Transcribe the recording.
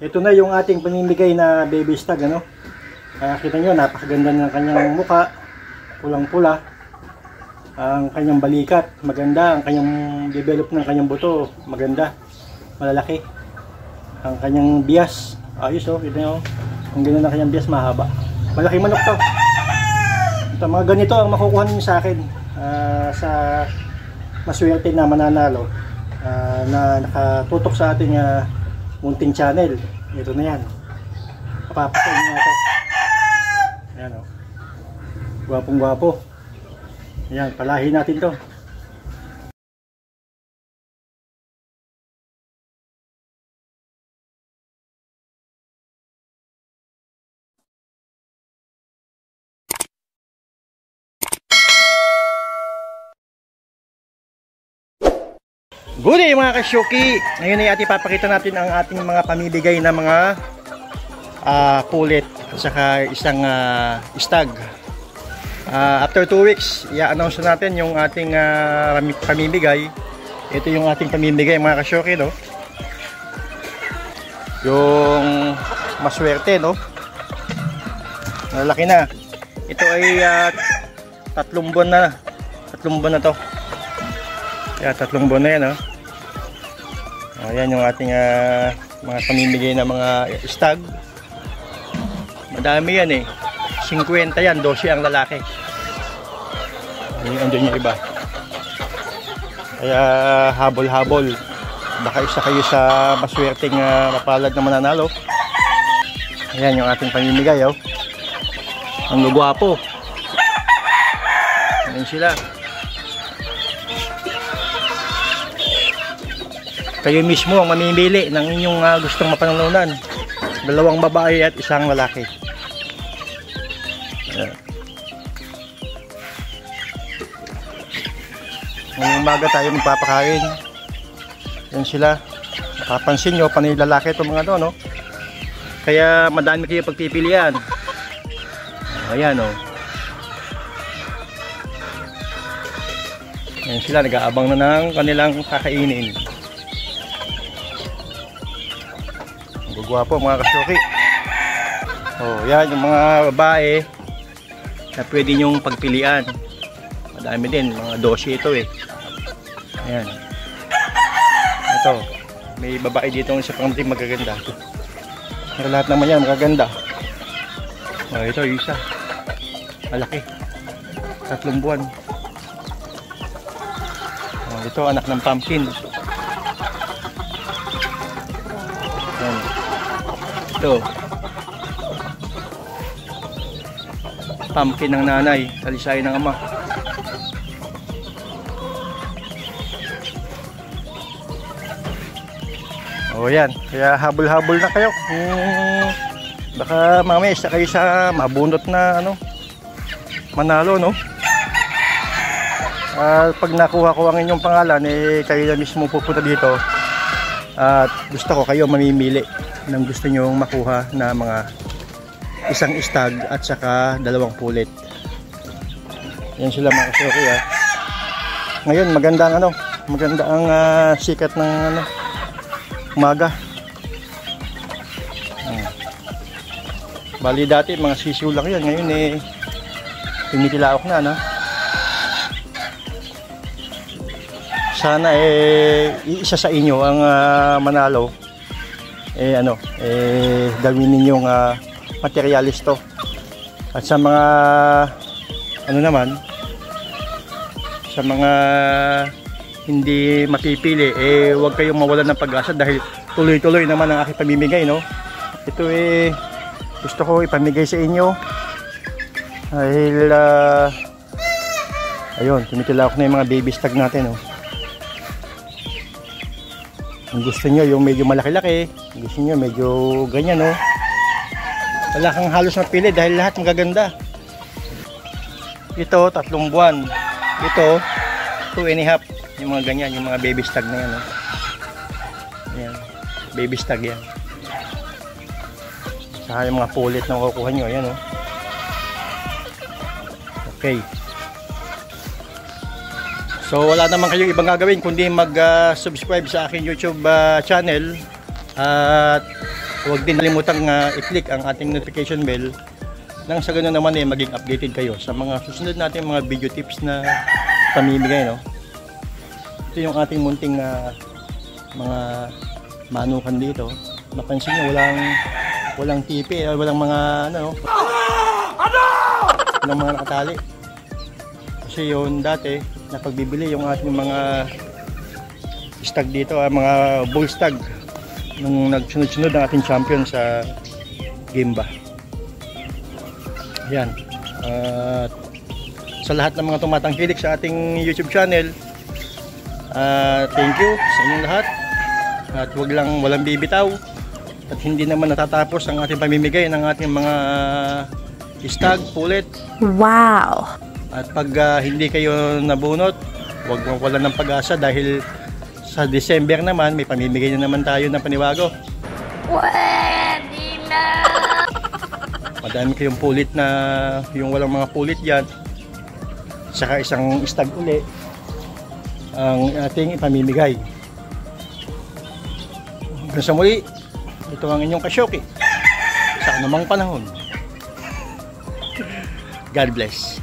Ito na yung ating pamimigay na baby stag, ano. Kita nyo, napakaganda ng kanyang muka, pulang-pula. Ang kanyang balikat, maganda. Ang kanyang develop ng kanyang buto, maganda, malalaki. Ang kanyang bias, ayos oh, kita nyo. Ang ganda ng kanyang bias, mahaba. Malaki manok to. Ito, mga ganito ang makukuha niyo sa akin sa maswerte na mananalo na nakatutok sa ating munting channel. Ito na yan, papapasok nyo ito. Ayan o, gwapong gwapo. Ayan, palahin natin to. Good day mga kasyoki! Ngayon ay ating papakita natin ang ating mga pamibigay na mga pulit at saka isang stag. After 2 weeks, i-announce natin yung ating pamimigay. Ito yung ating pamimigay mga kasyoki, no? Yung maswerte, no? Malaki na. Ito ay 3 buwan na. 3 buwan na to. Kaya 3 buwan na yan, no? Ayan yung ating mga pamimigay na mga stag. Madami yan eh. 50 yan, 12 ang lalaki. Andun yung iba. Kaya habol-habol. Baka isa kayo sa maswerteng mapalad na mananalo. Ayan yung ating pamimigay, oh. Ang gwapo. Ayan sila. Kayo mismo ang mamimili ng inyong gustong mapanalunan. 2 babae at 1 lalaki. Ngayong umaga tayo magpapakain. Yan sila. Papansin nyo, panay lalaki itong mga to, no? Kaya madami kayo pagpipilian. Ayan, oh. Yan sila, nag-aabang na ng kanilang kakainin. Gwapo mga kasyoki. Oh, yan yung mga babae na pwede nyong pagpilian. Madami din, mga 12 ito eh. Ayan. Ito, may babae dito sa pangmating magaganda. Pero lahat naman yan magaganda. Oh, ito yung isa. Malaki. 3 buwan. Oh, ito anak ng pumpkin. Ayan. Ito, pumpkin ng nanay, talisay ng ama. O yan, kaya habol-habol na kayo. Baka mamaya isa kayo sa mabunot na manalo, no? Pag nakuha ko ang inyong pangalan, kayo na mismo pupunta dito. At gusto ko kayo mamimili ng gusto nyong makuha na mga 1 stag at saka 2 pulit. Yan sila mga kasyoki, ha. Ngayon maganda ang maganda ang sikat ng umaga. Bali dati mga sisiw lang yan, ngayon tumitilawak na, no? Sana isa sa inyo ang manalo. Gawin ninyong materialis to. At sa mga naman, sa mga hindi mapipili, huwag kayong mawalan ng pag-asa dahil tuloy-tuloy naman ang aking pamimigay, no? Ito gusto ko ipamigay sa inyo dahil ayun, tumitilawak na yung mga baby stag natin, no? Kung gusto nyo yung medyo malaki-laki, gusto nyo medyo ganyan, no? Wala kang halos mapili dahil lahat magaganda. Ito 3 buwan. Ito 2.5. Yung mga ganyan, yung mga baby stag na yan, no? Ayan, baby stag yan. Saka yung mga pulit na makukuha nyo, ayan, no? Okay. So wala naman kayong ibang gagawin kundi mag-subscribe sa aking YouTube channel at Huwag din kalimutang i-click ang ating notification bell nang sa ganoon naman maging updated kayo sa mga susunod nating mga video tips na pamimigay, no? Ito yung ating munting mga manukan dito. Napansin nyo, walang tipi, walang mga walang mga nakatali. Kasi yun dati, napagbibili yung ating mga stag dito, mga bull stag nung nagsunod-sunod ang ating champion sa Gimba. Ayan. Sa lahat ng mga tumatangkilik sa ating YouTube channel, thank you sa inyong lahat. At walang bibitaw. At hindi naman natatapos ang ating pamimigay ng ating mga stag, pulit. Wow! At pag hindi kayo nabunot, wala ng pag-asa dahil sa December naman, may pamimigay na naman tayo ng panibago. Pwede na! Madami kayong pulit na, yung walang mga pulit yan. Saka isang stag uli ang ating ipamimigay. Hanggang sa muli, ito ang inyong Kasyoki sa anumang panahon. God bless.